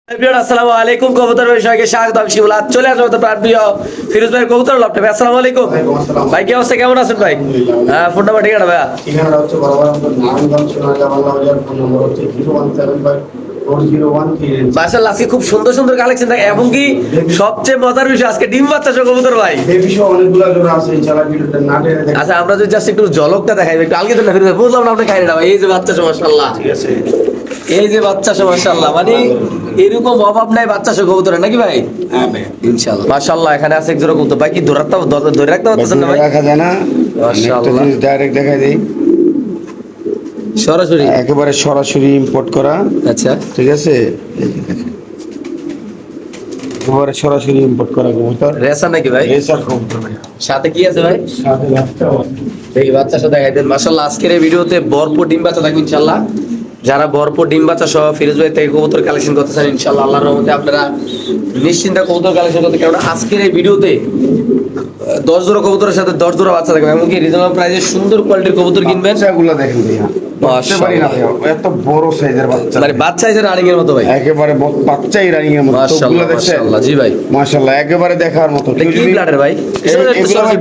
আসসালামু আলাইকুম কবুতর বিষয়কে স্বাগত। আমি শিবুল। আজ চলে আসবো তো প্রিয় ফিরোজ ভাই কবুতর লপটে ভাই। আসসালামু আলাইকুম ভাই, কি অবস্থা, কেমন আছেন ভাই? হ্যাঁ, ফোন নাম্বার ঠিকানা ভাইয়া? ঠিকানাটা হচ্ছে বরাবর নারায়ণগঞ্জ সোনালী বাংলা বাজার। ফোন নম্বর হচ্ছে 0175401 মাশাআল্লাহ, আজকে খুব সুন্দর সুন্দর কালেকশন থাকে এবং কি সবচেয়ে মজার বিষয় আজকে ডিম বাচ্চা সহ কবুতর ভাই। এই বিষয়ে অনেকগুলো জোড়া আছে, ইনশাআল্লাহ ভিডিওটা না টেনে দেখেন। আচ্ছা, আমরা যদি জাস্ট একটু ঝলকটা দেখাই একটু আলগে তো না ফিরোজ ভাই, বুঝলাম না আপনি খাই না ভাই। এই যে বাচ্চা সহ মাশাআল্লাহ, ঠিক আছে, এই যে বাচ্চা সহ মাশাআল্লাহ, মানে এরকম অভাব নাই বাচ্চা সহ কবুতরের, নাকি ভাই? হ্যাঁ ভাই, ইনশাআল্লাহ মাশাআল্লাহ। এখানে আছে এক জোড়া কবুতর ভাই, কি ধরে রাখতে পারতেছেন না ভাই? রাখা যায় না, মাশাআল্লাহ। ডাইরেক্ট দেখাই দেই, সরাসরি একেবারে সরাসরি ইম্পোর্ট করা। আচ্ছা, ঠিক আছে, একেবারে সরাসরি ইম্পোর্ট করা কবুতর। রেসা নাকি ভাই? রেসার কবুতর ভাই, সাথে কি আছে ভাই? সাথে বাচ্চাও আছে। দেখি বাচ্চা সাথে দেখাই দেন। মাশাআল্লাহ, আজকের এই ভিডিওতে ভরপুর ডিম বাচ্চা থাকবে ইনশাআল্লাহ। যারা ভরপুর ডিম বাচ্চা সহ ফিরোজ ভাই থেকে কবুতর কালেকশন করতে চান ইনশাআল্লাহ আল্লাহর রহমতে আপনারা নিশ্চিন্তে কবুতর কালেকশন করতে, কারণ আজকের এই ভিডিওতে 10 জোড়া কবুতরের সাথে 10 জোড়া বাচ্চা থাকবে, এমনকি রিজনেবল প্রাইসে সুন্দর কোয়ালিটির কবুতর কিনবেন। বাচ্চাগুলো দেখেন ভাইয়া, বুঝতে পারি না ভাইয়া, এত বড় সাইজের বাচ্চা, মানে বাচ্চা হিসেবে রানিং এর মতো ভাই। একেবারে বাচ্চাই রানিং এর মতো। মাশাআল্লাহ চোখগুলো দেখছেন? মাশাআল্লাহ, জি ভাই। মাশাআল্লাহ, একেবারে দেখার মতো। এটা কি ব্লাডের ভাই? এগুলো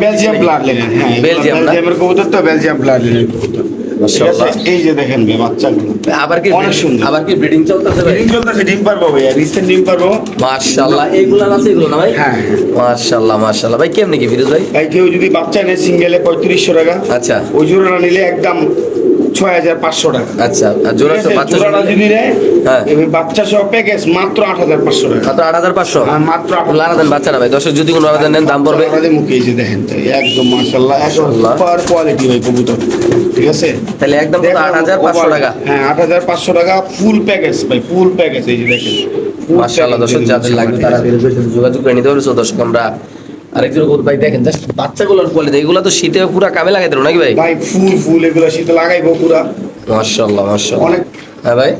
বেলজিয়াম ব্লাড লাইনের। হ্যাঁ, বেলজিয়াম না? বেলজিয়ামের কবুতর তো, বেলজিয়াম ব্লাড লাইনের কবুতর। ঠিক আছে, মাশাআল্লাহ। এই যে দেখেন ভাই বাচ্চাগুলো, আবার কি অনেক সুন্দর। আবার কি ব্রিডিং চলতেছে ভাই? ডিম চলতেছে, ডিম পারবো ভাইয়া, রিসেন্ট ডিম পারবো। মাশাআল্লাহ, এইগুলা আছে এগুলো না ভাই? হ্যাঁ, মাশাআল্লাহ মাশাআল্লাহ ভাই। কেমনে কি ফিরোজ ভাই? ভাই কেউ যদি বাচ্চা নেয় সিঙ্গেলে 3500 টাকা, আচ্ছা ওই জোড়াটা নিলে একদম 6500 টাকা। আচ্ছা, আর জোড়াটা বাচ্চা জোড়াটা সহ- যদি নেয়, হ্যাঁ। এই বাচ্চা সহ প্যাকেজ মাত্র 8500 টাকা। মাত্র 8500? হ্যাঁ, মাত্র লারা দেন বাচ্চা না ভাই, দর্শক যদি কোনো আবেদন নেন দাম পড়বে। আমাদের মুখে এই যে দেখেন তো, একদম মাশাআল্লাহ, মাশাআল্লাহ। সুপার কোয়ালিটি ভাই কবুতর। ঠিক আছে, তাহলে একদম কত? 8500 টাকা? হ্যাঁ, 8500 টাকা ফুল প্যাকেজ ভাই, ফুল প্যাকেজ। এই যে দেখেন, full মাশাআল্লাহ, package দর্শক দিয়ে যাদের দিচ্ছি লাগবে আমরা, তারা ঠিক আছে? ফিরোজের সাথে যোগাযোগ করে নিতে পারবে। সো দর্শক আমরা আরেকজন কবুতর ভাই দেখেন, জাস্ট বাচ্চাগুলোর কোয়ালিটি, এগুলো তো শীতে পুরো কামে লাগাই দেবো নাকি ভাই? ভাই ফুল ফুল এগুলো শীতে লাগাইবো পুরা। মাশাআল্লাহ মাশাআল্লাহ। অনেক হ্যাঁ ভাই,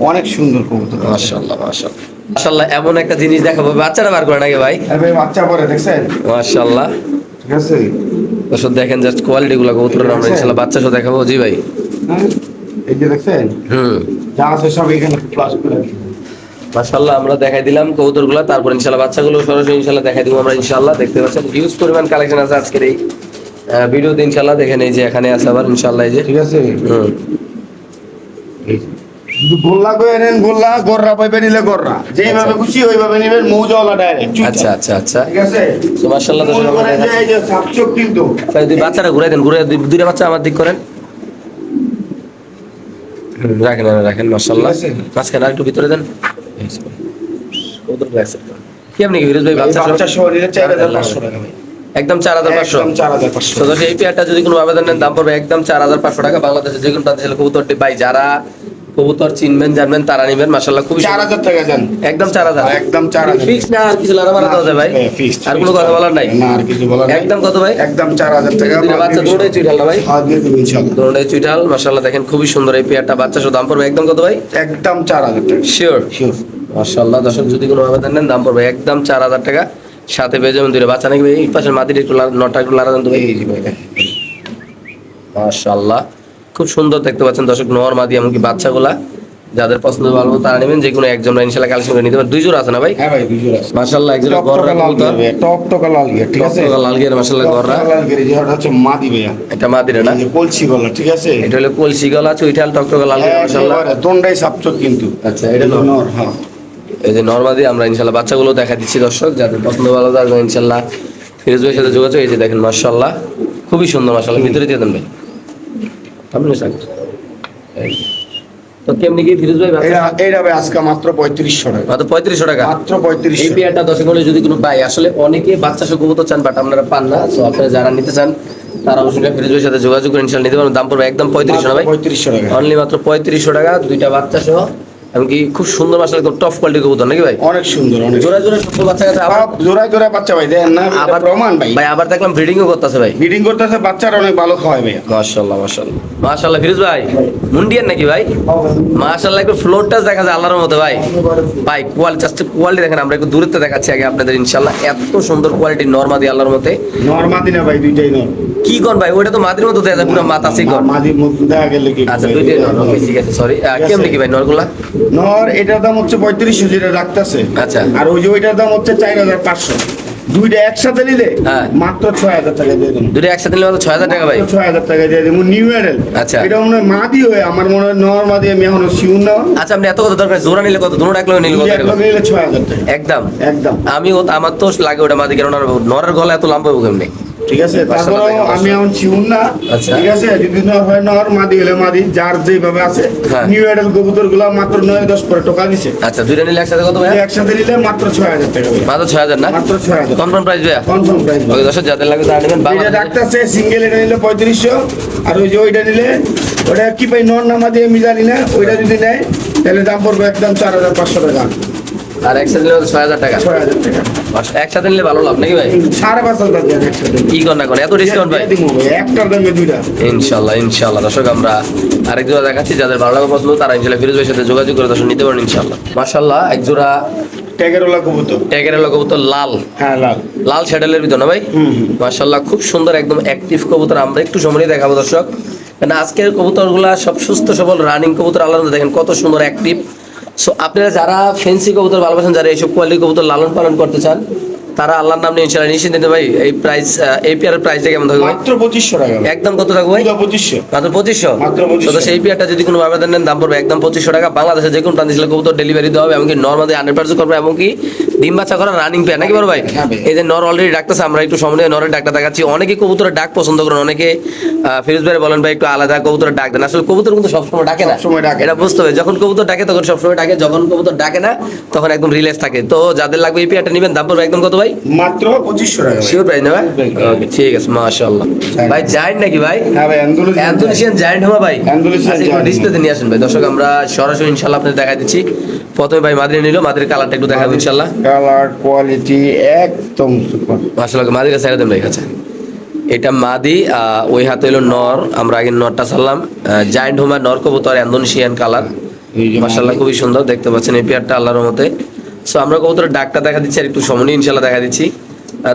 অনেক সুন্দর কবুতর। মাশাআল্লাহ মাশাআল্লাহ মাশাআল্লাহ। এমন একটা জিনিস দেখাবো, বাচ্চারা বার করে নাকি ভাই? আর ভাই বাচ্চা পরে দেখছেন? মাশাআল্লাহ, ঠিক আছে, দর্শক দেখেন জাস্ট কোয়ালিটি গুলো কবুতরের, আমরা ইনশাআল্লাহ বাচ্চা সহ দেখাবো। জি ভাই। হ্যাঁ, এই যে দেখছেন, যা আছে সব এখানে প্লাস করে রাখি। মাশাআল্লাহ, আমরা দেখাই দিলাম কবুতরগুলো, তারপর ইনশাআল্লাহ বাচ্চাগুলো সরাসরি ইনশাআল্লাহ দেখাই দিব আমরা ইনশাআল্লাহ। দেখতে পাচ্ছেন হিউজ পরিমাণ কালেকশন আছে আজকের এই ভিডিওতে ইনশাআল্লাহ। দেখেন এই যে এখানে আছে আবার ইনশাআল্লাহ, এই যে ঠিক আছে, গোল্লা করে নেন, গোল্লা গররা পাইবে নিলে গররা, যেইভাবে খুশি ওইভাবে নেবেন, মৌজাওয়ালা ডাইরেক্ট। আচ্ছা আচ্ছা আচ্ছা। ঠিক আছে, তো মাশাআল্লাহ দর্শক আমরা মনে করেন যে এই যে সাপচোক কিন্তু ভাই, দুই বাচ্চারা ঘুরাই দেন, ঘুরে দুইটা বাচ্চা আমার দিক করেন। রাখেন রাখেন মাশাআল্লাহ। ঠিক আছে। মাঝখানে আর একটু ভিতরে দেন। কবুতর ব্যাস কেমনি কি ফিরোজ ভাই? এই বাচ্চা বাচ্চা সহ নিলে 4500 টাকা ভাই, একদম 4500? একদম 4500। তো দর্শক এই পেয়ারটা যদি কোনো আবেদন নেন দাম পড়বে একদম 4500 টাকা। বাংলাদেশে যে কোনো প্রান্তে কবুতরটি ভাই যারা কবুতর চিনবেন জানবেন তারা নিবেন মাশাআল্লাহ। খুবই 4000 টাকা দেন, একদম 4000? একদম 4000 ফিক্স না আর কিছু লারা মারা দেওয়া যায় ভাই? আর কোনো কথা বলার নাই? না, আর কিছু বলার নাই। একদম কত ভাই? একদম 4000 টাকা। দুইটা বাচ্চা দৌড়ে চুইঠাল না ভাই? হ্যাঁ, দিয়ে দেব ইনশাআল্লাহ। দৌড়ে চুইঠাল মাশাআল্লাহ। দেখেন খুবই সুন্দর এই পেয়ারটা, বাচ্চা সহ দাম পড়বে একদম কত ভাই? একদম 4000 টাকা শিওর? শিওর। মাশাআল্লাহ দর্শক যদি কোনো আবেদন নেন দাম পড়বে একদম 4000 টাকা। সাথে পেয়ে যাবেন দুইটা বাচ্চা নাকি ভাই? এই পাশের মাটির একটু নটা একটু লারা দেন তো ভাই। এই যে ভাই দেখেন। মাশাআল্লাহ, খুব সুন্দর দেখতে পাচ্ছেন দর্শক, নর মাদি এমনকি বাচ্চাগুলা যাদের পছন্দ ভালো তারা নেবেন, যে কোনো একজন ইনশাআল্লাহ কালেকশন করে নিতে পারেন। দুই জোড়া আছে না ভাই? হ্যাঁ ভাই, দুইজন আছে। মাশাআল্লাহ, একজন টকটকা গররা লাল কবুতর, গিয়ার, টকটকা লাল গিয়ার, ঠিক আছে, টকটকা লাল গিয়ার মাশাআল্লাহ গররা। টকটকা লাল গিয়ার, এই যে ওটা হচ্ছে মাদি ভাইয়া, এটা মাদিরা না? এই যে কলসি গলা, ঠিক আছে, এটা হলো কলসি গলা চুইঠাল টকটকা লাল গিয়ার মাশাআল্লাহ। একেবারে দন্ডাই সাপচোক কিন্তু। আচ্ছা, এটা এটা নর। নর, হ্যাঁ। এই যে নরমাদি আমরা ইনশাআল্লাহ বাচ্চাগুলো দেখা দিচ্ছি দর্শক, যাদের পছন্দ ভালো তারা ইনশাআল্লাহ ফিরোজ ভাইয়ের সাথে যোগাযোগ। এই যে দেখেন মাশাআল্লাহ, খুবই সুন্দর মাশাআল্লাহ। ভিতরে দিয়ে দেন ভাই, আপনি সাথে তো কেমনি কি ফিরোজ ভাই? এটা ভাই আজকে মাত্র 3500 টাকা, মাত্র 3500 টাকা? মাত্র এই 3500। পেয়ারটা দর্শক হলে যদি কোনো ভাই আসলে অনেকে বাচ্চা সহ কবুতর চান বাট আপনারা পান না, তো আপনারা যারা নিতে চান তারা অবশ্যই ফিরোজ ভাইয়ের সাথে যোগাযোগ করে ইনশাআল্লাহ নিতে পারবেন। দাম পড়বে একদম 3500 না ভাই? 3500 টাকা, অনলি মাত্র 3500 টাকা, দুইটা বাচ্চা সহ। এমনকি খুব সুন্দর মাশাআল্লাহ, একদম টপ কোয়ালিটির কবুতর নাকি ভাই? অনেক সুন্দর, অনেক জোড়া জোড়া সব বাচ্চা কাছে আবার জোড়ায় জোড়ায় বাচ্চা ভাই, দেখেন না, এটা আবার প্রমাণ ভাই। ভাই আবার দেখলাম ব্রিডিংও করতেছে ভাই। ব্রিডিং করতেছে, বাচ্চারা অনেক ভালো খাওয়ায় ভাই। মাশাআল্লাহ মাশাআল্লাহ মাশাআল্লাহ। ফিরোজ ভাই মুন্ডিয়ান নাকি ভাই? মাশাআল্লাহ, একটু ফ্লোর টাচ দেখা যায় আল্লাহর মতো ভাই। ভাই কোয়ালিটি, জাস্ট কোয়ালিটি দেখেন, আমরা একটু দূরত্বে দেখাচ্ছি আগে আপনাদের ইনশাআল্লাহ। এত সুন্দর কোয়ালিটি নরমাদি আল্লাহর মতে। নর মাদি না ভাই, দুইটাই নর। কি কোন ভাই? ওটা তো মাদির মতো দেখা যায়, পুরো মাথা সিকন। মাদির মধ্যে দেখা গেলে কি আচ্ছা, দুইটাই নর, ওকে ঠিক আছে, সরি। কেমন কি ভাই নরগুলা? নর এটার দাম হচ্ছে 3500 যেটা রাখতেছে। আচ্ছা। আর ওই যে ওইটার দাম হচ্ছে 4500। দুইটা একসাথে নিলে হ্যাঁ। মাত্র 6000 টাকা দিয়ে দেবো। দুটো একসাথে নিলে মাত্র 6000 টাকা ভাই। 6000 টাকা দিয়ে দেবো নিউ মডেল। আচ্ছা। এটা মনে হয় মাদি হয়ে আমার মনে হয় নর মাদি আমি এখনো শিউর না। আচ্ছা আপনি এত কত দরকার, জোড়া নিলে কত, দুটো ডাকলেও নিলে কত দুইটা এরকম? একসাথে নিলে 6000 টাকা একদম। একদম। আমি আমার তো লাগে ওটা মাদি, কেন নরের গলা এত লম্বা হবে কেমনি? ঠিক আছে, তারপরে মাশাআল্লাহ। আমি এখন শিউর না। আচ্ছা। ঠিক আছে, যদি নর হয় নর, মাদি হলে মাদি, যার যেভাবে আছে। হ্যাঁ। নিউ মডেল কবুতর গুলা মাত্র 9-10 করে টাকা দিছে। আচ্ছা দুইটা নিলে একসাথে কত ভাই? একসাথে নিলে মাত্র 6000 টাকা ভাই। মাত্র 6000 না? মাত্র 6000 কনফার্ম প্রাইস ভাইয়া? Confirm price. ওকে দর্শক যাদের লাগবে তারা নেবেন। এটা বাংলাদেশে ডাক্তারছে সিঙ্গেল, এটা নিলে 3500। আর ওই যে ওইটা নিলে ওটা কি পাই নর নামা দিয়ে আমি জানি না, ওইটা যদি নেয় তাহলে দাম পড়বে একদম 4500 টাকা। আর একসাথে নিলে 6000 টাকা। 6000 টাকা। একসাথে নিলে ভালো লাভ নাকি ভাই? 5500 টাকা একসাথে। কি করেন এখন এত ডিসকাউন্ট ভাই? দিমু ভাই, একটার দামে দুইটা। ইনশাল্লাহ ইনশাল্লাহ দর্শক আমরা আরেক জোড়া দেখাচ্ছি, যাদের ভালো লাগবে পছন্দ তারা ইনশাল্লাহ ফিরোজ ভাইয়ের সাথে যোগাযোগ করে দর্শক নিতে পারেন ইনশাল্লাহ। মাশাআল্লাহ এক জোড়া ট্যাগের ওলা কবুতর। ট্যাগের কবুতর, লাল হ্যাঁ লাল। লাল শ্যাডেলের ভিতর না ভাই? মাশাআল্লাহ খুব সুন্দর একদম অ্যাক্টিভ কবুতর। আমরা একটু সময় দেখাবো দর্শক, কারণ আজকের কবুতরগুলা সব সুস্থ সবল রানিং কবুতর। আল্লাহ দেখেন কত সুন্দর অ্যাক্টিভ। সো আপনারা যারা ফেন্সি কবুতর ভালোবাসেন, যারা এইসব কোয়ালিটি কবুতর লালন পালন করতে চান, তারা আল্লাহর নাম নিয়ে ইনশাআল্লাহ নিশ্চিন্তে নিতে ভাই। এই প্রাইস, এই পেয়ারের প্রাইসটা কেমন থাকবে ভাই? মাত্র 2500 টাকা। একদম কত থাকবে ভাই? পুরো 2500। মাত্র 2500। মাত্র 2500। তো সেই পেয়ারটা যদি কোনো আবেদন নেন দাম পড়বে একদম 2500 টাকা। বাংলাদেশে যে কোনো প্রান্তে কবুতর ডেলিভারি দেওয়া হবে, এমনকি নর্মালি 100% করবে, এমনকি ডিম বাচ্চা করা রানিং পেয়ার নাকি বড় ভাই? হ্যাঁ ভাই। এই যে নর অলরেডি ডাকতেছে, আমরা একটু সামনে নরের ডাকটা দেখাচ্ছি। অনেকে কবুতরের ডাক পছন্দ করেন, অনেকে ফিরোজ ভাই বলেন ভাই একটু আলাদা কবুতরের ডাক দেন। আসলে কবুতর কিন্তু সবসময় ডাকে না, সবসময় ডাকে না। এটা বুঝতে হবে। যখন কবুতর ডাকে তখন সবসময় ডাকে, যখন কবুতর ডাকে না তখন একদম রিল্যাক্স থাকে। তো যাদের লাগবে এই পেয়ারটা নেবেন, দাম পড়বে একদম কত ভাই? মাত্র 2500 টাকা ভাই। শিওর প্রাইস না ভাই? ভাই। ওকে ঠিক আছে মাশাআল্লাহ। ভাই জায়েন্ট নাকি ভাই? হ্যাঁ ভাই, অ্যান্ডোনেশিয়ান জায়ান্ট হওয়া ভাই। অ্যান্ডোনেশিয়ান আচ্ছা, একটু জায়ান্ট। ডিসপ্লেতে নিয়ে আসেন ভাই। দর্শক আমরা সরাসরি ইনশাআল্লাহ আপনাদের দেখাই দিচ্ছি। প্রথমে ভাই মাদিরে নিল, মাদির কালারটা একটু দেখাবো ইনশাআল্লাহ। কালার কোয়ালিটি একদম সুপার। মাশাআল্লাহ মাদির সাইড দেন ভাই কাছে। এটা মাদি, ওই হাতে হলো নর। আমরা আগে নরটা ছাড়লাম। জায়ান্ট হোমা নর কবুতর, ইন্দোনেশিয়ান কালার। মাশাআল্লাহ খুবই সুন্দর দেখতে পাচ্ছেন এই পেয়ারটা আল্লাহর রহমতে। সো আমরা কবুতরের ডাকটা দেখা দিচ্ছি আর একটু সময় ইনশাআল্লাহ দেখা দিচ্ছি।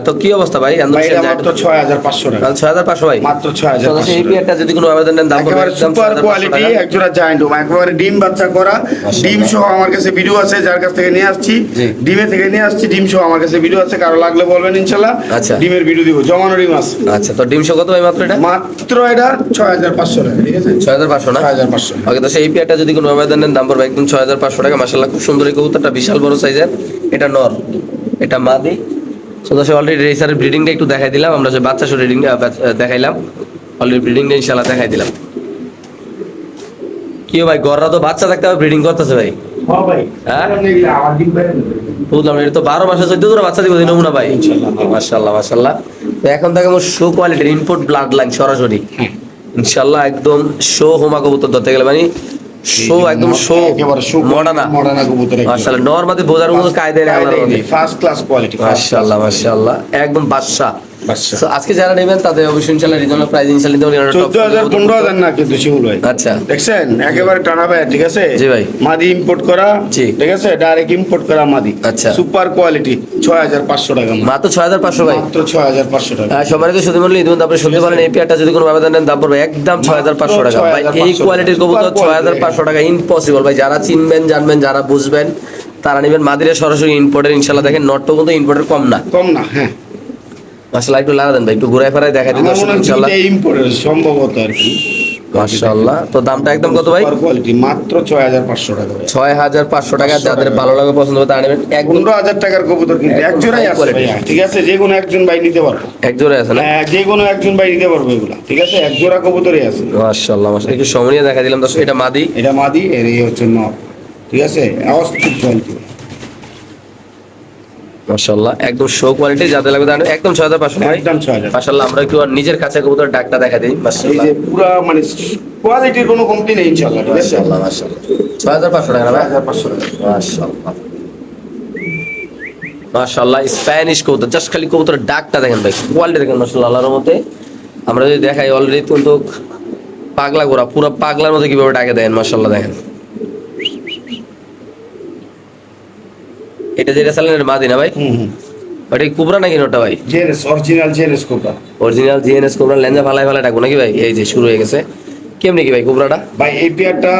তো কি অবস্থা ভাই? ভাই ইন্দোনেশিয়ান এটা জায়ান্ট মাত্র 6500 টাকা। 6500 ভাই। মাত্র 6500 এই টাকা। পেয়ারটা যদি কোনো আবেদন নেন দাম পড়বে একেবারে একদম সুপার 6500 কোয়ালিটি, টাকা। একজোড়া জায়ান্ট হোম, একেবারে ডিম বাচ্চা করা। ডিম সহ আমার কাছে ভিডিও আছে, যার কাছ থেকে নিয়ে আসছি। জি। ডিমে থেকে নিয়ে আসছি, ডিম সহ আমার কাছে ভিডিও আছে, কারো লাগলে বলবেন ইনশাআল্লাহ। আচ্ছা। ডিমের ভিডিও দিব, জমানো ডিম আছে। আচ্ছা তো ডিম শো কত ভাই মাত্র এটা? মাত্র এটা 6500 টাকা, ঠিক আছে? 6500 না? 6500। ওকে তো সেই পেয়ারটা যদি কোনো আবেদন নেন দাম পড়বে একদম 6500 টাকা। মাশাআল্লাহ খুব সুন্দর এই কবুতরটা, বিশাল বড় সাইজের। এটা নর, এটা মাদি। সো দর্শক অলরেডি রেসারের ব্রিডিংটা একটু দেখাই দিলাম, আমরা যে বাচ্চা শো ব্রিডিংটা দেখাইলাম, অলরেডি ব্রিডিংটা ইনশাআল্লাহ দেখাই দিলাম। কি ভাই গররা তো বাচ্চা থাকতে হবে ব্রিডিং করতেছে ভাই। হ্যাঁ ভাই। হ্যাঁ? আমার ডিম বাইরে নেবে। বুঝলাম না, এটা তো 12 মাসে 14 জোড়া বাচ্চা দিব নমুনা ভাই। মাশাআল্লাহ মাশাআল্লাহ। তো এখন থেকে আমার শো কোয়ালিটির ইনপুট ব্লাড লাইন সরাসরি ইনশাআল্লাহ একদম শো হোমা কবুতর ধরতে গেলে মানে শো একদম শো একেবারে শো মডানা। মডানা কবুতর। মাশাআল্লাহ নরমাদি বোঝার মতো কায়দায় আল্লাহর রহমতে। First class quality. মাশাআল্লাহ মাশাআল্লাহ একদম বাদশা। বাদশা। তো আজকে যারা নেবেন তাদের অবশ্যই ইনশাআল্লাহ রিজনাল প্রাইস ইনশাআল্লাহ দিতে পারবেন। 14000 15000 না কিন্তু শিউল ভাই। আচ্ছা দেখছেন একেবারে টানা ভাই, ঠিক আছে? জি ভাই। মাদি ইম্পোর্ট করা। জি। ঠিক আছে, ডাইরেক্ট ইম্পোর্ট করা মাদি। আচ্ছা। সুপার কোয়ালিটি 6500 টাকা। মাত্র 6500 ভাই। মাত্র 6500 টাকা। সম্মানিত সুধী মণ্ডলী, ইতিমধ্যে আপনি শুনতে পারেন এই পেয়ারটা যদি কোনো আবেদন নেন দাম পড়বে একদম 6500 টাকা ভাই। এই কোয়ালিটির কবুতর 6500 টাকা ইম্পসিবল ভাই। যারা চিনবেন জানবেন যারা বুঝবেন তারা নেবেন। মাদিরে সরাসরি ইম্পোর্টের ইনশাআল্লাহ দেখেন নটটাও কিন্তু ইম্পোর্টের কম না। কম না, হ্যাঁ। মাশাআল্লাহ একটু লাগা দেন ভাই, একটু ঘুরায় ফেরায় দেখাই দিন আমার দর্শক মনে হয় ইনশাআল্লাহ। দুইটাই ইম্পোর্টের সম্ভবত আর কি। মাশাআল্লাহ তো দামটা একদম কত ভাই? সুপার কোয়ালিটি মাত্র 6500 টাকা ভাই। 6500 টাকা। যাদের ভালো লাগে পছন্দ হবে তারা নেবেন। একদম 15000 টাকার কবুতর কিন্তু এক জোড়াই আছে ভাইয়া, ঠিক আছে? যে কোনো একজন ভাই নিতে পারবে। এক জোড়া আছে না? হ্যাঁ, যে কোনো একজন ভাই নিতে পারবে এগুলা, ঠিক আছে? এক জোড়া কবুতরই আছে। মাশাআল্লাহ মাশাআল্লাহ একটু সময় দেখা দিলাম দর্শক। এটা মাদি, এটা মাদি, এর এই হচ্ছে নর, ঠিক আছে? অস্থির কোয়ালিটি। মাশাআল্লাহ একদম শো কোয়ালিটি। যাদের লাগবে তারা নেবেন। একদম 6500 ভাই। একদম 6000। মাশাআল্লাহ আমরা একটু আর নিজের কাছে কবুতর ডাকটা দেখা দিই। এই মাশাআল্লাহ যে পুরা মানে কোয়ালিটির কোনো কমতি নেই ইনশাআল্লাহ, ঠিক আছে? মাশাআল্লাহ মাশাআল্লাহ 6500 টাকা না ভাই? 6500 টাকা। মাশাআল্লাহ মাশাআল্লাহ স্প্যানিশ কবুতর। জাস্ট খালি কবুতরের ডাকটা দেখেন ভাই, কোয়ালিটি দেখেন মাশাআল্লাহ আল্লাহর রহমতে। আমরা যদি দেখাই অলরেডি কিন্তু পাগলা গোরা, পুরো পাগলার মতো কিভাবে ডাকে দেখেন মাশাআল্লাহ দেখেন। এটা যেটা চালেন মাদি না ভাই? ওটা কি কুবরা নাকি নোটা ভাই? জেনেস, অরিজিনাল জেনেস কোবরা। অরিজিনাল জিএনএস কোবরা। লেঞ্জা ফালাই ফালাই ডাকবো নাকি ভাই? এই যে শুরু হয়ে গেছে। কেমনি কি ভাই কুবরাটা? ভাই এই পেয়ারটা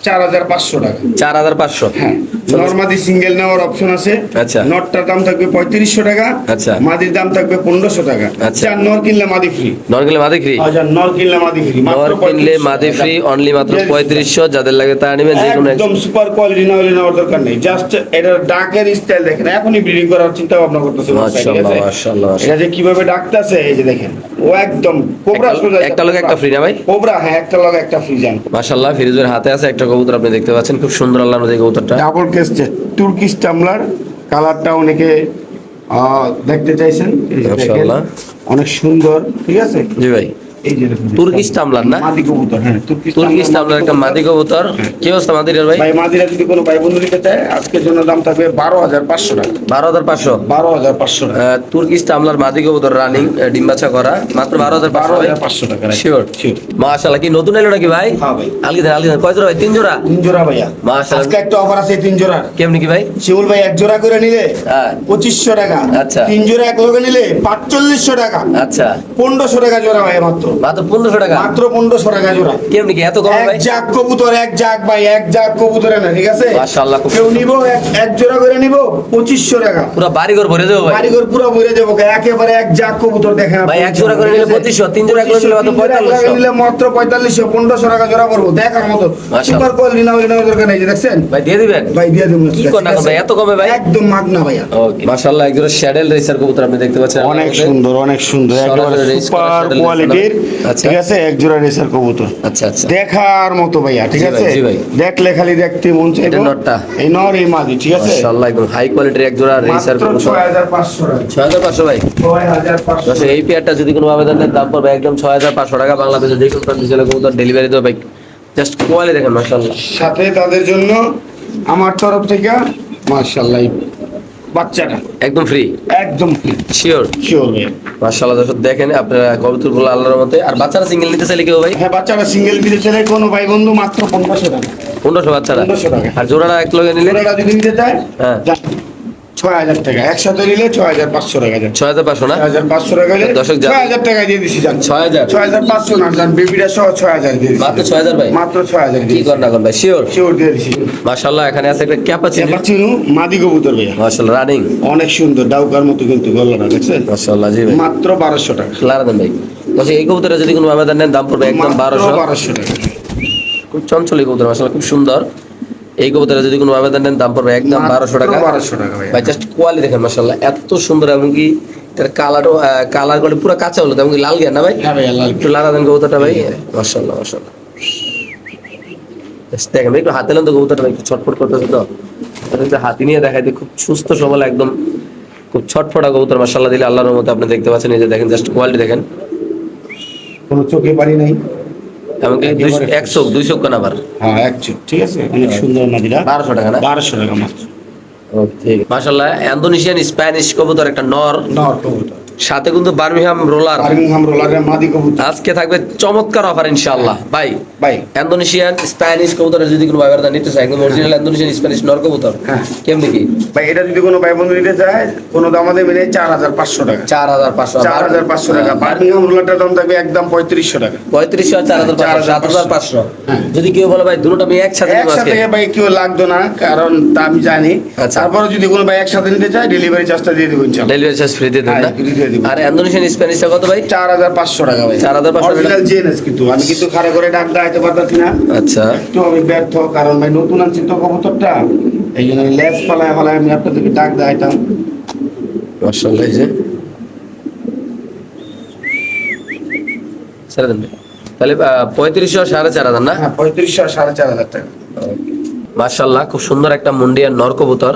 4,500 টাকা। 4,500। হ্যাঁ, নরমাদি সিঙ্গেল নেওয়ার অপশন আছে। আচ্ছা। নটটার দাম থাকবে 3500 টাকা। আচ্ছা। মাদির দাম থাকবে 1500 টাকা। আচ্ছা। 4 নর কিনলে মাদি ফ্রি। নর কিনলে মাদি ফ্রি। আচ্ছা, নর কিনলে মাদি ফ্রি। নর কিনলে মাদি ফ্রি, অনলি মাত্র 3500। যাদের লাগে তা নেবেন, যে কোনো একদম সুপার কোয়ালিটি না হলে নেওয়ার দরকার নেই। জাস্ট এটা ডাকের স্টাইল দেখেন, এখনই ব্রিডিং করার চিন্তা ভাবনা করতেছে। মাশাআল্লাহ, মাশাআল্লাহ। এটা যে কিভাবে ডাকতেছে এই যে দেখেন, ও একদম কোবরা সোজা। একটা লোক একটা ফ্রি না ভাই? কোবরা, হ্যাঁ, একটা লগে একটা ফ্রি জান। মাশাআল্লাহ, ফিরোজের হাতে আছে একটা কবুতর, আপনি দেখতে পাচ্ছেন, খুব সুন্দর আল্লাহর নদী কবুতরটা। ডাবল কেস্টে তুর্কিশ টামলার, কালারটা অনেকে দেখতে চাইছেন। এই যে দেখেন, মাশাআল্লাহ, অনেক সুন্দর, ঠিক আছে। জি ভাই, এই যে দেখুন, তুর্কিশ টামলার না? মাদি কবুতর, হ্যাঁ, তুর্কিশ টামলার একটা মাদি কবুতর। কি অবস্থা মাদিরের ভাই? ভাই মাদিরা যদি কোনো ভাই বন্ধু নিতে চায়, আজকের জন্য দাম থাকবে 12,500 টাকা। 12,500। 12,500 টাকা। তুর্কিশ টামলার মাদি কবুতর রানিং, ডিম বাচ্চা করা, মাত্র 12,500 টাকা। শিওর। শিওর। মাশাআল্লাহ, কি নতুন এলো নাকি ভাই? হ্যাঁ ভাই। আলগি কয় জোড়া ভাই? 3 জোড়া? 3 জোড়া ভাইয়া। মাশাআল্লাহ। আজকে একটা অফার আছে 3 জোড়া। কেমনি কি ভাই? শিমুল ভাই 1 জোড়া করে নিলে হ্যাঁ। 2500 টাকা। আচ্ছা। 3 জোড়া এক লগে নিলে 4500 টাকা। আচ্ছা, 1500 টাকা জোড়া ভাই, মাত্র মাত্র 1500 টাকা? মাত্র 1500 টাকা জোড়া। কেমনি কি এত কম এক ভাই? জাক কবুতর, এক জাক ভাই, এক জাক কবুতরে না, ঠিক আছে। মাশাআল্লাহ, খুব কেউ নিব এক জোড়া করে নিব 2500 টাকা। পুরো বাড়িঘর ভরে দেবো ভাই। বাড়িঘর পুরো ভরে দেবো, একেবারে এক জাক কবুতর দেখেন ভাই, এক জোড়া করে নিলে 2500, 3 জোড়া করে নিলে মাত্র 4500। নিলে মাত্র 4500, 1500 টাকা জোড়া পড়বো, দেখার মতো। মাশাআল্লাহ। সুপার কোয়ালিটি না হলে নেওয়ার দরকার নেই, যে দেখছেন ভাই দিয়ে দিবেন? ভাই, দিয়ে দেবো। কি করেন এখন ভাই, এত কমে ভাই? একদম মাগনা ভাইয়া। ওকে, মাশাআল্লাহ, একজোড়া শ্যাডেল রেসার কবুতর আপনি দেখতে পাচ্ছেন। অনেক সুন্দর, অনেক সুন্দর, একেবারে সরাসরি race করা সুপার saddle কোয়ালিটির, racer। আচ্ছা। ঠিক আছে, এক জোড়া রেসার কবুতর। আচ্ছা আচ্ছা, দেখার মতো ভাইয়া, ঠিক জি ভাই, আছে। জি ভাই। দেখলে খালি দেখতে মন চাইবে। এটা নটটা? এই নর, এই মাদি, ঠিক আছে। মাশাআল্লাহ, একদম হাই কোয়ালিটির একজোড়া রেসার মাত্র কবুতর। 6500 টাকা। 6500 ভাই? 6500। দর্শক, এই পেয়ারটা যদি কোনো আবেদন দেন, দাম পড়বে একদম 6500 টাকা। বাংলাদেশে যে কোনো প্রান্তে ছেলে কবুতর ডেলিভারি দেবে ভাই। জাস্ট কোয়ালিটি দেখেন, মাশাআল্লাহ। সাথে তাদের জন্য আমার তরফ থেকে মাশাআল্লাহ বাচ্চাটা একদম ফ্রি? একদম ফ্রি। শিওর? শিওর ভাই। মাশাআল্লাহ, দর্শক দেখেন আপনারা কবুতরগুলো আল্লাহর মতে। আর বাচ্চারা সিঙ্গেল নিতে চাইলে কেউ ভাই? হ্যাঁ, বাচ্চাটা সিঙ্গেল দিতে চাইলে কোনো ভাই বন্ধু মাত্র 1500 টাকা। 1500 বাচ্চারা? 1500 টাকা। আর জোড়াটা এক লগে নিলে? জোড়াটা যদি নিতে চায়, হ্যাঁ। 6000 টাকা। একসাথে নিলে 6500 টাকা যান। 6500 না? 6500 টাকা হলে দর্শক 6000 টাকা দিয়ে দিছি যান। 6000? 6500 না যান, বেবিটা সহ 6000 দিয়ে দিছি। মাত্র 6000 ভাই? মাত্র 6000 কি দিয়ে করেন এখন ভাই? শিওর? শিওর দিয়ে দিছি। মাশাআল্লাহ, এখানে আছে একটা ক্যাপাচিনো। ক্যাপাচিনো মাদি কবুতর ভাইয়া, মাশাআল্লাহ, রানিং। অনেক সুন্দর, ডাউকার মতো কিন্তু গলাটা, দেখছেন। মাশাআল্লাহ, জি ভাই। মাত্র 1200 টাকা। লারা দেন ভাই। দর্শক, এই কবুতরটা যদি কোনো আবেদন নেন, দাম পড়বে একদম 1200। 1200 টাকা। খুব চঞ্চল এই কবুতর, মাশাআল্লাহ, খুব সুন্দর। এই কবুতরে যদি কোনো আবেদন নেন, দাম পড়বে একদম 1200 টাকা। 1200 টাকা ভাই। ভাই, জাস্ট কোয়ালিটি দেখেন, মাশাআল্লাহ, এত সুন্দর। এবং কি এর কালারও, কালার করে পুরো কাঁচা হলো, এবং কি লাল গিয়া না ভাই? হ্যাঁ ভাই, লাল। একটু লারা দেন কবুতরটা ভাই। মাশাআল্লাহ, মাশাআল্লাহ, Just দেখেন ভাই, একটু হাতে নেন তো কবুতরটা ভাই, একটু ছটফট করতেছে তো। একটু হাতি নিয়ে দেখাই দিই, খুব সুস্থ সবল, একদম খুব ছটফটা কবুতর। মাশাআল্লাহ, দিলে আল্লাহর রহমতে আপনি দেখতে পাচ্ছেন। এই যে দেখেন, জাস্ট কোয়ালিটি দেখেন। কোনো চোখে পারি নাই। এমনকি এক চোখ, 2 চোখ আবার। হ্যাঁ, এক চোখ, ঠিক আছে। অনেক সুন্দর মাদিরা। 1200 টাকা না? 1200 টাকা মাত্র। ঠিক মাশাআল্লাহ, ইন্দোনেশিয়ান স্প্যানিশ কবুতর একটা নর, নর কবুতর। সাথে কিন্তু বার্মিংহাম রোলার। বার্মিংহাম রোলারের মাদি কবুতর। আজকে থাকবে চমৎকার অফার ইনশাআল্লাহ ভাই। ভাই, ইন্দোনেশিয়ান স্প্যানিশ কবুতরের যদি কোনো ব্যবহার নিতে চায়, একদম অরিজিনাল ইন্দোনেশিয়ান স্প্যানিশ নর কবুতর। হ্যাঁ। কেমনি কি ভাই, এটা যদি কোনো ভাই বন্ধু নিতে চায়, কোনো দামাতে মিলে 4500 টাকা। 4500? 4500 টাকা। বার্মিংহাম রোলারটার দাম থাকবে একদম 3500 টাকা। 3500 আর 4500, 7500। হ্যাঁ। যদি কেউ বলে ভাই দুটোটা আমি একসাথে নিবো একসাথে আজকে, ভাই কেউ লাগতো না, কারণ তা আমি জানি। আচ্ছা। তারপরে যদি কোনো ভাই একসাথে নিতে চায়, ডেলিভারি চার্জটা দিয়ে দেবো ইনশাআল্লাহ। ডেলিভারি চার্জ ফ্রি দিয়ে দেন না? হ্যাঁ, free দিয়ে দিব। আর ইন্দোনেশিয়ান স্প্যানিশটা কত ভাই? 4500 টাকা ভাই। 4500 অরিজিনাল জিএনএস কিন্তু আমি কিন্তু খাড়া করে ডাক দাইতে পারতাছি না। আচ্ছা, একটু আমি ব্যর্থ, কারণ ভাই নতুন আনছি তো কবুতরটা, এই জন্য লেস পালায় আমি আপনাদেরকে ডাক দাইতাম। মাশাআল্লাহ, এই যে ছেড়ে দেন ভাই। তাহলে 3500 আর 4500 না? হ্যাঁ, 3500 আর 4500 টাকা। মাশাআল্লাহ, খুব সুন্দর একটা মুন্ডিয়ান নর কবুতর।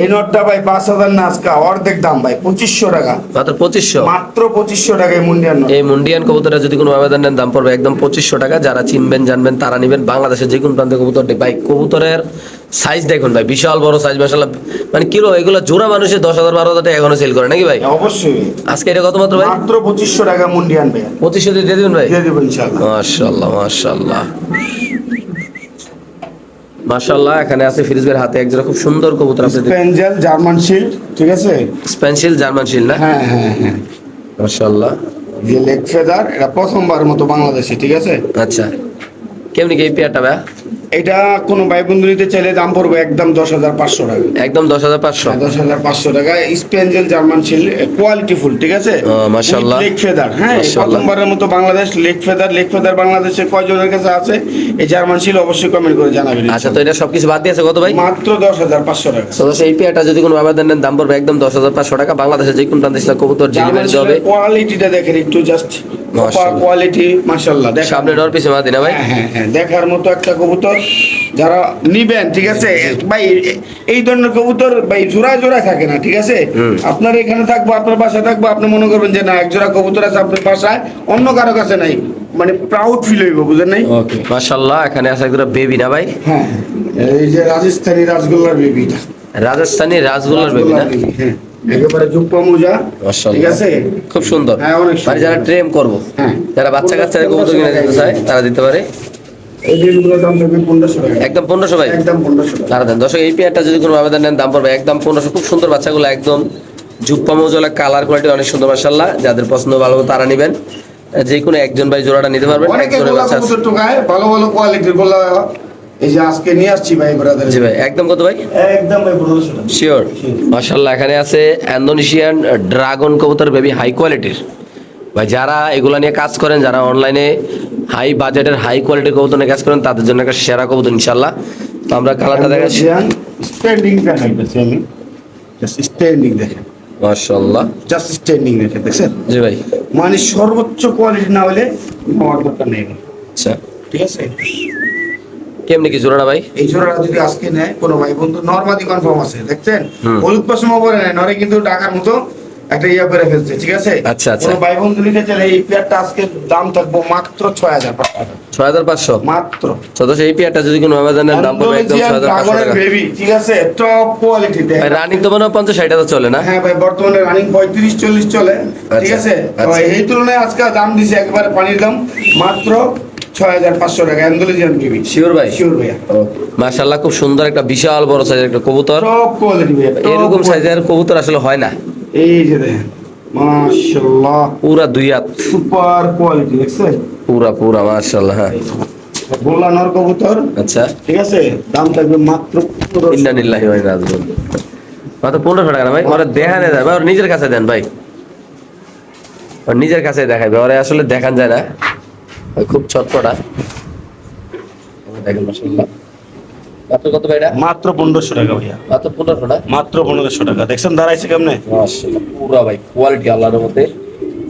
এই নোটটা ভাই 5000 না, আজকে অর্ধেক দাম ভাই, 2500 টাকা। মাত্র 2500? মাত্র 2500 টাকায় মুন্ডিয়ান নোট। এই মুন্ডিয়ান কবুতরের যদি কোনো আবেদন নেন, দাম পড়বে একদম 2500 টাকা। যারা চিনবেন জানবেন তারা নেবেন। বাংলাদেশের যে কোনো প্রান্তে কবুতর ভাই, কবুতরের সাইজ দেখুন ভাই, বিশাল বড় সাইজ মাশাআল্লাহ। মানে কিলো এগুলো জোড়া মানুষের 10,000 12,000 টাকা এখনো সেল করে নাকি ভাই? অবশ্যই। আজকে এটা কত মাত্র ভাই? মাত্র 2500 টাকা মুন্ডিয়ান ভাই। 2500 দিয়ে দিবেন ভাই? দিয়ে দেবো ইনশাআল্লাহ। মাশাআল্লাহ, মাশাআল্লাহ, মাশাআল্লাহ। এখানে আছে ফিরোজ ভাইয়ের হাতে একজোড়া খুব সুন্দর কবুতর আছে, স্পেঞ্জেল জার্মান শিল্ড, ঠিক আছে। স্প্যানিশ জার্মান শিল না? হ্যাঁ হ্যাঁ হ্যাঁ। মাশাআল্লাহ, যে লেগ ফেদার, এটা প্রথমবার মতো বাংলাদেশে, ঠিক আছে। আচ্ছা। কেমনি কি এই পেয়ারটা ভাই? এটা কোনো ভাই বন্ধু নিতে চাইলে দাম পড়বে একদম 10,500 টাকা। একদম 10,500। 10,500 টাকা স্পেঞ্জেল জার্মান শিল কোয়ালিটি ফুল, ঠিক আছে? মাশাআল্লাহ। লেগ ফেদার, হ্যাঁ, মাশাআল্লাহ। প্রথমবারের মতো বাংলাদেশ লেগ ফেদার বাংলাদেশে কয়জনের কাছে আছে এই জার্মান শিল অবশ্যই কমেন্ট করে জানাবেন। আচ্ছা, তো এটা সবকিছু বাদ দিয়েছে কত ভাই? মাত্র 10,500 টাকা। তো এই পেয়ারটা যদি কোনো আবেদন নেন দাম পড়বে একদম 10,500 টাকা। বাংলাদেশের যে কোন প্রান্তে কবুতর ডেলিভারি দিতে হবে। কোয়ালিটিটা দেখেন একটু, জাস্ট মাশাআল্লাহ। কোয়ালিটি মাশাআল্লাহ। দেখেন সামনে ডর পিছে মাদি না ভাই? হ্যাঁ, দেখার মতো একটা কবুতর। যারা নিবেন, ঠিক আছে ভাই, এই ধরনের কবুতর ভাই জোড়ায় থাকে না, ঠিক আছে? আপনার এখানে থাকবো, আপনার বাসায় থাকবো, আপনি মনে করবেন যে না এক জোড়া কবুতর আছে আপনার বাসায়, অন্য কারো কাছে নাই, মানে প্রাউড ফিল হইব, বুঝেন নাই? ওকে, মাশাআল্লাহ। এখানে আছে একটা বেবি না ভাই? হ্যাঁ, এই যে রাজস্থানী রাসগোল্লার বেবিটা, রাজস্থানী রাজগোল্লার বেবি না? হ্যাঁ, একেবারে জুপ্পা মোজা, ঠিক আছে? খুব সুন্দর। হ্যাঁ, অনেক মানে যারা ট্রেন করবো, হ্যাঁ, যারা বাচ্চা কাচ্চাদের কবুতর কিনে দিতে চায় তারা দিতে পারে। এই বেবিগুলোর দাম থাকবে 1500 টাকা। একদম 1500 ভাই? একদম 1500 টাকা। তারা দেন দর্শক, এই পেয়ারটা যদি কোনো আবেদন নেন দাম পড়বে একদম 1500। খুব সুন্দর বাচ্চাগুলো, একদম জুপ্পা মজলা, কালার কোয়ালিটি অনেক সুন্দর মাশাআল্লাহ। যাদের পছন্দ ভালো তারা নেবেন, যে কোনো একজন ভাই জোড়াটা নিতে পারবেন। অনেকে একজনের গোলা বাচ্চা আছে। কবুতর টোকায়, ভালো কোয়ালিটির গোলা, এই যে আজকে নিয়ে আসছি ভাই ব্রাদার। জি ভাই, একদম কত ভাই? একদম ভাই 1500 টাকা। শিওর? মাশাআল্লাহ। এখানে আছে ইন্দোনেশিয়ান ড্রাগন কবুতর বেবি, হাই কোয়ালিটির। ভাই যারা এগুলা নিয়ে কাজ করেন, যারা অনলাইনে হাই বাজেটের হাই কোয়ালিটির কবুতর নিয়ে কাজ করেন, তাদের জন্য একটা সেরা কবুতর ইনশাআল্লাহ। তো আমরা কালারটা দেখাচ্ছি। স্ট্যান্ডিং দেখাইতেছি আমি, জাস্ট স্ট্যান্ডিং দেখেন, মাশাআল্লাহ। জাস্ট স্ট্যান্ডিং দেখেন, দেখছেন? জি ভাই। মানে সর্বোচ্চ কোয়ালিটি না হলে নেওয়ার দরকার নেই, আচ্ছা, ঠিক আছে? কেমনি কি জোড়াটা ভাই? এই জোড়াটা যদি আজকে নেয় কোনো ভাই বন্ধু, নরমাদি কনফার্ম আছে, দেখছেন? হুম। হলুদ পশম পরে নেয়, নরে কিন্তু টাকার মতো একটা ইয়া করে ফেলছে, ঠিক আছে? আচ্ছা, আচ্ছা। কোনো ভাই বন্ধু নিতে চাইলে এই পেয়ারটা আজকে দাম থাকবো মাত্র 6,500 টাকা। 6500 মাত্র। তো এই পেয়ারটা যদি কোনো আবেদন নেন দাম পড়বে একদম 6500 টাকা। বেবি, ঠিক আছে? টপ কোয়ালিটি দেখ। ভাই রানিং তো মনে হয় 50-60 হাজার চলে না? হ্যাঁ ভাই, বর্তমানে রানিং 35-40 চলে, ঠিক আচ্ছা, আছে? আচ্ছা। তো এই তুলনায় আজকে দাম দিছে একেবারে পানির দাম, মাত্র 6,500 টাকা। Andalusian baby. শিওর ভাই? শিওর ভাইয়া। মাশাআল্লাহ, খুব সুন্দর একটা বিশাল বড় সাইজের একটা কবুতর। টপ কোয়ালিটি ভাইয়া, top এরকম quality। সাইজের কবুতর আসলে হয় না। এই যে দেখেন, মাশাআল্লাহ, পুরা 2 হাত, সুপার কোয়ালিটি, দেখছেন? পুরা মাশাআল্লাহ। হ্যাঁ, গোল্লা নর কবুতর, আচ্ছা। ঠিক আছে? দাম থাকবে মাত্র 1500 ইন্না নিল্লাহি ওয়া ইন্না ইলাইহি রাজিউন। মাত্র 1500 টাকা না ভাই? ওরা দেখানে যায় ভাই, ওর নিজের কাছে দেন ভাই, ওর নিজের কাছে দেখাইবে, ওরা আসলে দেখান যায় না, ওই খুব চটপটা। দেখেন মাশাআল্লাহ। মাত্র কত ভাই এটা? মাত্র 1500 টাকা ভাইয়া, মাত্র 1500 না? মাত্র 1500 টাকা। দেখছেন দাঁড়াইছে কেমনে? মাশাআল্লাহ, পুরা ভাই কোয়ালিটি আল্লাহর মধ্যে।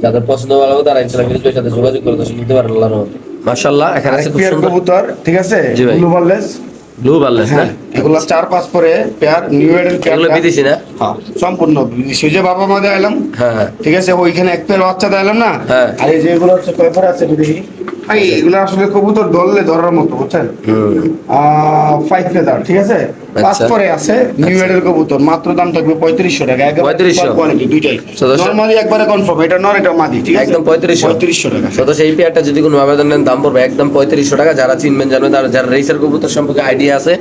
যাদের পছন্দ ভালো হবে তারা ইনশাআল্লাহ ভিডিওর সাথে যোগাযোগ করে দর্শক নিতে পারেন আল্লাহর মধ্যে। মাশাআল্লাহ। এখানে আছে খুব পেয়ার সুন্দর কবুতর, ঠিক আছে? জি ভাই। ব্লু বারলেস, ব্লু বারলেস না? হ্যাঁ, এগুলা 4-5 পরে পেয়ার, নিউ এডেল পেয়ার। এগুলো বিদেশি না? হ্যাঁ, সম্পূর্ণ বিদেশি। ওই যে বাবা মা দেখাইলাম, হ্যাঁ হ্যাঁ ঠিক আছে? ওইখানে এক পেয়ার বাচ্চা দেখাইলাম না, হ্যাঁ। আর এই যে এগুলো হচ্ছে কয় পরে আছে বিদেশি ভাই। এগুলো আসলে কবুতর ধরলে ধরার মতো, বুঝছেন? 5 ফেদার, ঠিক আছে? 5 আচ্ছা। পরে আছে নিউ এডেল কবুতর, মাত্র দাম থাকবে 3500 টাকা। 3500? কোয়ালিটি দুইটাই তো দর্শক- নরমালি একবারে কনফার্ম, এটা নর এটা মাদি, ঠিক আছে? একদম 3500 টাকা। তো এই পেয়ারটা যদি কোনো আবেদন নেন দাম পড়বে একদম 3500 টাকা। যারা চিনবেন জানবেন, তারা যারা রেসার কবুতর সম্পর্কে আইডিয়া আছে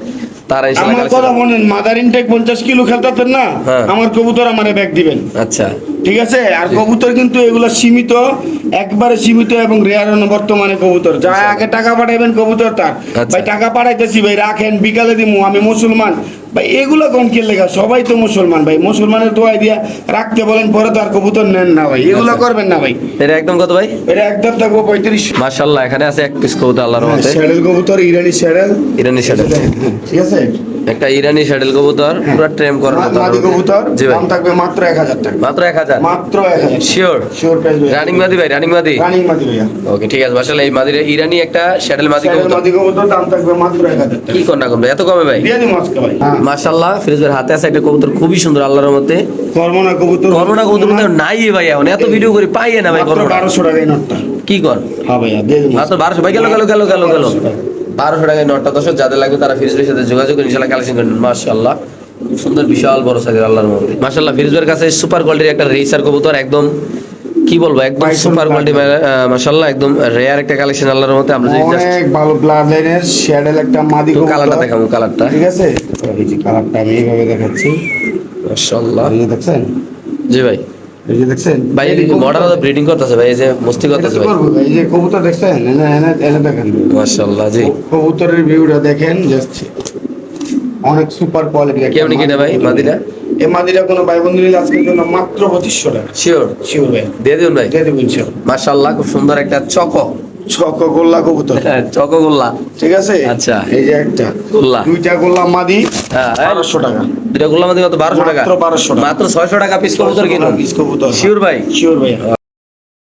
তারা ইনশাআল্লাহ আমার কালেকশন কথা করবে। বলেন, মাদার ইনটেক 50 কিলো খেলতেন না, হ্যাঁ। আমার কবুতর আমারে ব্যাগ দিবেন, আচ্ছা, ঠিক আছে? আর কবুতর কিন্তু এগুলো সীমিত, একবারে সীমিত এবং রেয়ার বর্তমানে কবুতর। যা আগে টাকা পাঠাইবেন কবুতর তার, আচ্ছা। ভাই টাকা পাঠাইতেছি ভাই, রাখেন, বিকালে দিমু, আমি মুসলমান ভাই। এগুলো কোন কি লেখা? সবাই তো মুসলমান ভাই, মুসলমানের দোয়াই দিয়া রাখতে বলেন, পরে তো আর কবুতর নেন না ভাই, এগুলো আচ্ছা। করবেন না ভাই। এটা একদম কত ভাই? এটা একদম থাকবো 3500। মাশাআল্লাহ। এখানে আছে এক পিস কবুতর আল্লাহর রহমতে, শ্যাডেল কবুতর, ইরানি শ্যাডেল, ইরানি শ্যাডেল। ঠিক আছে? একটা ইরানি শ্যাডেল কবুতর, পুরো ট্রেম করার মতো। মাদি কবুতর, জি ভাই। দাম থাকবে মাত্র 1000 টাকা। মাত্র 1000? মাত্র 1000। শিওর? শিওর প্রাইস ভাই। রানিং মাদি ভাই, রানিং মাদি? রানিং মাদি ভাইয়া। ওকে, ঠিক আছে। মাশাআল্লাহ, এই মাদির ইরানি একটা শ্যাডেল মাদি শ্যাডেল কবুতর মাদি কবুতর, দাম থাকবে মাত্র 1000 টাকা। কি কর না করবে এত কমে ভাই? দিয়ে দিমু আজকে ভাই। মাশাআল্লাহ। ফিরোজের হাতে আছে একটা কবুতর খুবই সুন্দর আল্লাহর মধ্যে। কর্মনা কবুতর, কর্মনা কবুতর মধ্যে নাই ভাই, এখন এত ভিডিও করি পাই না ভাই। মাত্র কর্মনা 1200 টাকা এই নটটা। কি কর? হ্যাঁ ভাইয়া, দিয়ে দিমু। মাত্র 1200 ভাই। গেল 1200 টাকায় নটটা। দর্শক যাদের লাগবে তারা ফিরোজের সাথে যোগাযোগ করে ইনশাআল্লাহ কালেকশন করেন। মাশাআল্লাহ, খুব সুন্দর বিশাল বড় সাইজের আল্লাহর মধ্যে। মাশাআল্লাহ, ফিরোজের কাছে সুপার কোয়ালিটির একটা রেসার কবুতর, একদম কি বলবো, একদম Bison সুপার blood কোয়ালিটি মাশাআল্লাহ, একদম রেয়ার একটা কালেকশন আল্লাহর মধ্যে। আমরা যদি জাস্ট অনেক ভালো ব্লাড লাইনের শ্যাডেল একটা মাদি কবুতর। কালারটা দেখাবো, কালারটা ঠিক আছে? এই যে কালারটা আমি এইভাবে দেখাচ্ছি, মাশাআল্লাহ। এই যে দেখছেন? জি ভাই। এই যে দেখছেন ভাই মডার্ন ব্রিডিং করতেছে ভাই, এই যে মস্তি করতেছে ভাই, করবো ভাই। এই যে কবুতর দেখছেন, এনে এনে এনে দেখেন মাশাআল্লাহ জি। কবুতরের ভিউটা দেখেন, জাস্ট অনেক সুপার কোয়ালিটি। কেমনি কিনা ভাই মাদিটা? এই মাদিটা কোনো ভাই বন্ধু নিলে আজকের জন্য মাত্র 2500 টাকা। শিওর শিওর ভাই, দিয়ে দিন ভাই। দিয়ে দেবো ইনশাআল্লাহ। মাশাআল্লাহ খুব সুন্দর একটা চকো, ছক গোল্লা কবুতর, চকো গোল্লা। ঠিক আছে। আচ্ছা। এই যে একটা গোল্লা। দুইটা গোল্লা মাদি হ্যাঁ 1200 টাকা। দুটা গোল্লা মাদি কত? 1200 টাকা, মাত্র 1200 টাকা। মাত্র 600 টাকা পিস কবুতর কিনুন। পিস কবুতর শিওর ভাই? শিওর ভাই।